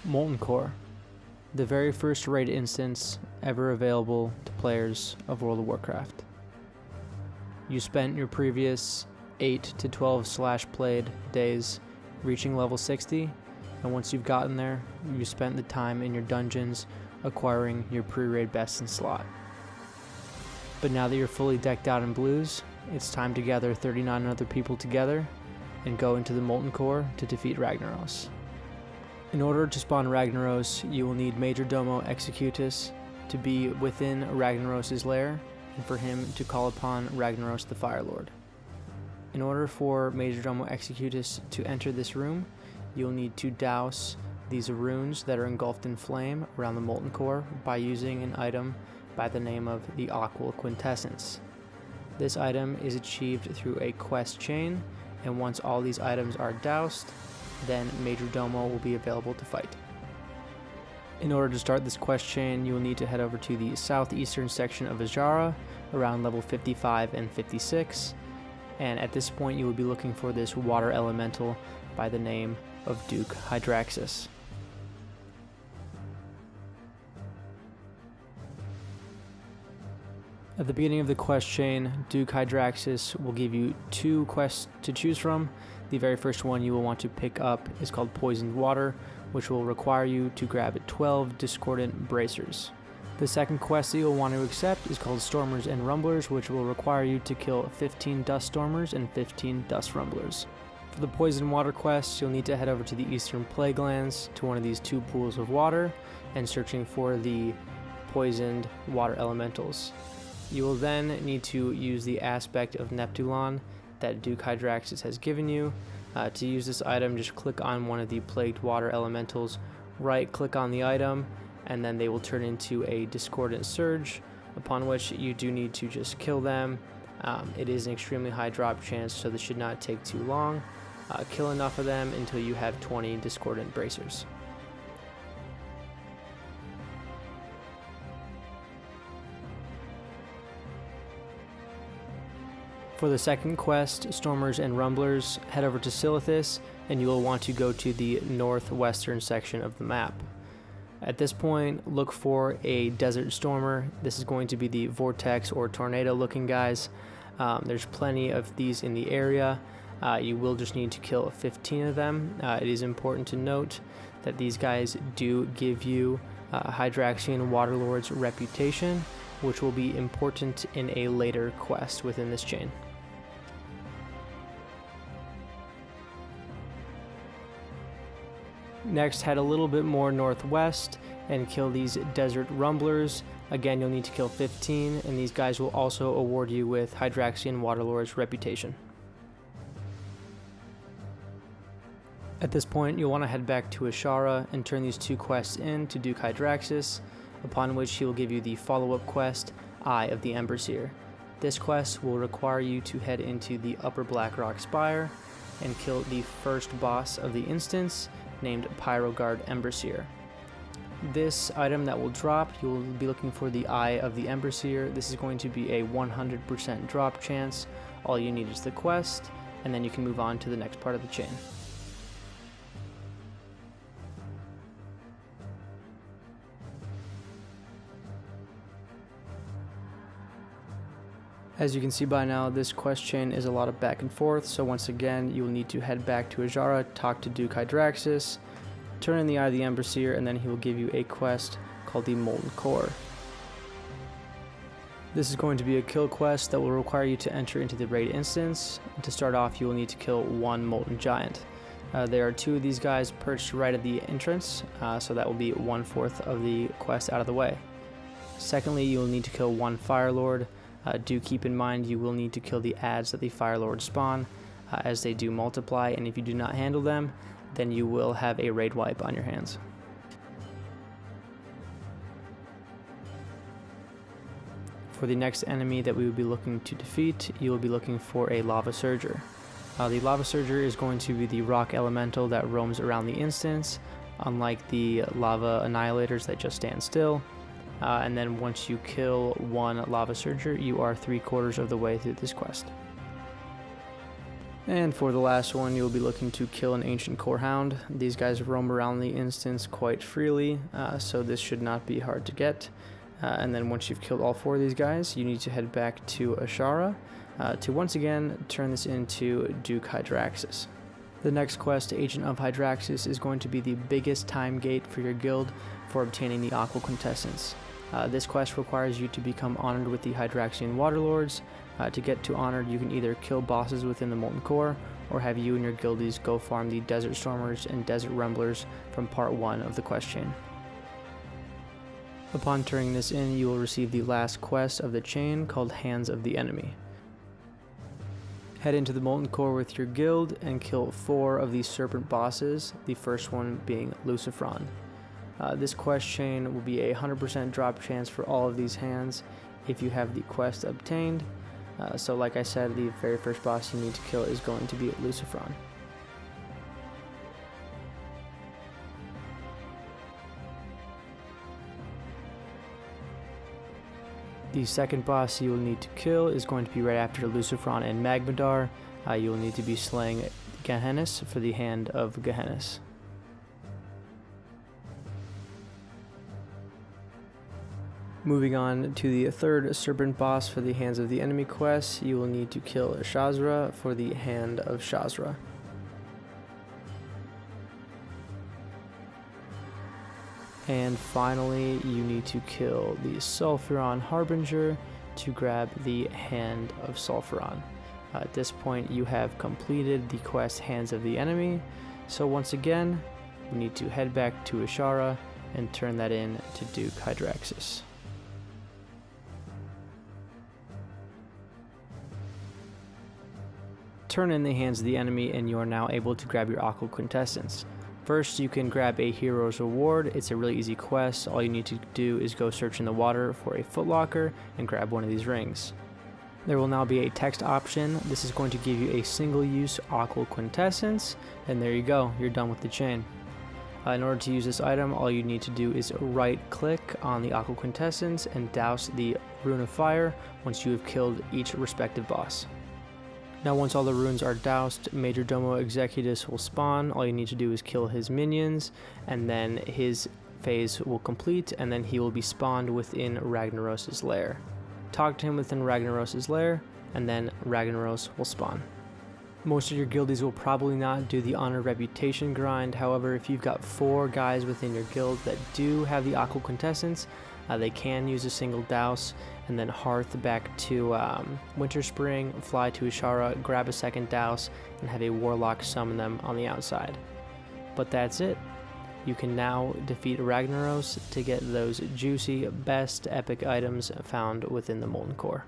Molten Core, the very first raid instance ever available to players of World of Warcraft. You spent your previous 8 to 12 /played days reaching level 60, and once you've gotten there, you spent the time in your dungeons acquiring your pre-raid best in slot. But now that you're fully decked out in blues, it's time to gather 39 other people together and go into the Molten Core to defeat Ragnaros. In order to spawn Ragnaros, you will need Majordomo Executus to be within Ragnaros' lair, and for him to call upon Ragnaros the Firelord. In order for Majordomo Executus to enter this room, you'll need to douse these runes that are engulfed in flame around the Molten Core by using an item by the name of the Aqual Quintessence. This item is achieved through a quest chain, and once all these items are doused, then Majordomo will be available to fight. In order to start this quest chain, you will need to head over to the southeastern section of Azshara, around level 55 and 56, and at this point you will be looking for this water elemental by the name of Duke Hydraxis. At the beginning of the quest chain, Duke Hydraxis will give you 2 quests to choose from. The very first one you will want to pick up is called Poisoned Water, which will require you to grab 12 discordant bracers. The second quest that you'll want to accept is called Stormers and Rumblers, which will require you to kill 15 Dust Stormers and 15 Dust Rumblers. For the Poisoned Water quest, you'll need to head over to the Eastern Plaguelands to one of these 2 pools of water and searching for the poisoned water elementals. You will then need to use the aspect of Neptulon that Duke Hydraxis has given you. To use this item, just click on one of the plagued water elementals, right click on the item, and then they will turn into a discordant surge, upon which you do need to just kill them. It is an extremely high drop chance, so this should not take too long. Kill enough of them until you have 20 discordant bracers. For the second quest, Stormers and Rumblers, head over to Silithus, and you will want to go to the northwestern section of the map. At this point, look for a Desert Stormer. This is going to be the Vortex or Tornado looking guys. There's plenty of these in the area. You will just need to kill 15 of them. It is important to note that these guys do give you Hydraxian Waterlord's reputation, which will be important in a later quest within this chain. Next, head a little bit more northwest and kill these Desert Rumblers. Again, you'll need to kill 15, and these guys will also award you with Hydraxian Waterlord's reputation. At this point, you'll want to head back to Azshara and turn these 2 quests in to Duke Hydraxis, upon which he will give you the follow-up quest, Eye of the Emberseer. This quest will require you to head into the Upper Blackrock Spire and kill the first boss of the instance, named Pyrogard Emberseer. This item that will drop, you will be looking for the Eye of the Emberseer. This is going to be a 100% drop chance. All you need is the quest, and then you can move on to the next part of the chain. As you can see by now, this quest chain is a lot of back and forth, so once again, you will need to head back to Azshara, talk to Duke Hydraxis, turn in the Eye of the Emberseer, and then he will give you a quest called the Molten Core. This is going to be a kill quest that will require you to enter into the raid instance. And to start off, you will need to kill 1 Molten Giant. There are 2 of these guys perched right at the entrance, so that will be 1/4 of the quest out of the way. Secondly, you will need to kill 1 Firelord. Do keep in mind you will need to kill the adds that the Firelord spawn, as they do multiply, and if you do not handle them, then you will have a raid wipe on your hands. For the next enemy that we will be looking to defeat, you will be looking for a Lava Surger. The Lava Surger is going to be the rock elemental that roams around the instance, unlike the Lava Annihilators that just stand still. And then once you kill 1 Lava Surger, you are 3/4 of the way through this quest. And for the last one, you'll be looking to kill an Ancient Core Hound. These guys roam around the instance quite freely, so this should not be hard to get. And then once you've killed all 4 of these guys, you need to head back to Ashara to once again turn this into Duke Hydraxis. The next quest, Agent of Hydraxis, is going to be the biggest time gate for your guild for obtaining the Aqual Quintessence. This quest requires you to become honored with the Hydraxian Waterlords. To get to honored, you can either kill bosses within the Molten Core, or have you and your guildies go farm the Desert Stormers and Desert Rumblers from part 1 of the quest chain. Upon turning this in, you will receive the last quest of the chain called Hands of the Enemy. Head into the Molten Core with your guild and kill 4 of these serpent bosses, the first one being Lucifron. This quest chain will be a 100% drop chance for all of these hands if you have the quest obtained. So like I said, the very first boss you need to kill is going to be Lucifron. The second boss you will need to kill is going to be right after Lucifron and Magmadar. You will need to be slaying Gehennas for the Hand of Gehennas. Moving on to the third serpent boss for the Hands of the Enemy quest, you will need to kill Shazra for the Hand of Shazra. And finally, you need to kill the Sulfuron Harbinger to grab the Hand of Sulfuron. At this point, you have completed the quest Hands of the Enemy, so once again, you need to head back to Ashara and turn that in to Duke Hydraxis. Turn in the Hands of the Enemy and you are now able to grab your Aqual Quintessence. First, you can grab a Hero's Reward. It's a really easy quest. All you need to do is go search in the water for a footlocker and grab one of these rings. There will now be a text option. This is going to give you a single-use Aqual Quintessence, and there you go, you're done with the chain. In order to use this item, all you need to do is right-click on the Aqual Quintessence and douse the Rune of Fire once you have killed each respective boss. Now once all the runes are doused, Majordomo Executus will spawn. All you need to do is kill his minions, and then his phase will complete, and then he will be spawned within Ragnaros' lair. Talk to him within Ragnaros' lair, and then Ragnaros will spawn. Most of your guildies will probably not do the honor reputation grind. However, if you've got 4 guys within your guild that do have the Aqual Quintessence, they can use a single douse and then hearth back to Winter Spring, fly to Ashara, grab a second douse, and have a warlock summon them on the outside. But that's it. You can now defeat Ragnaros to get those juicy, best epic items found within the Molten Core.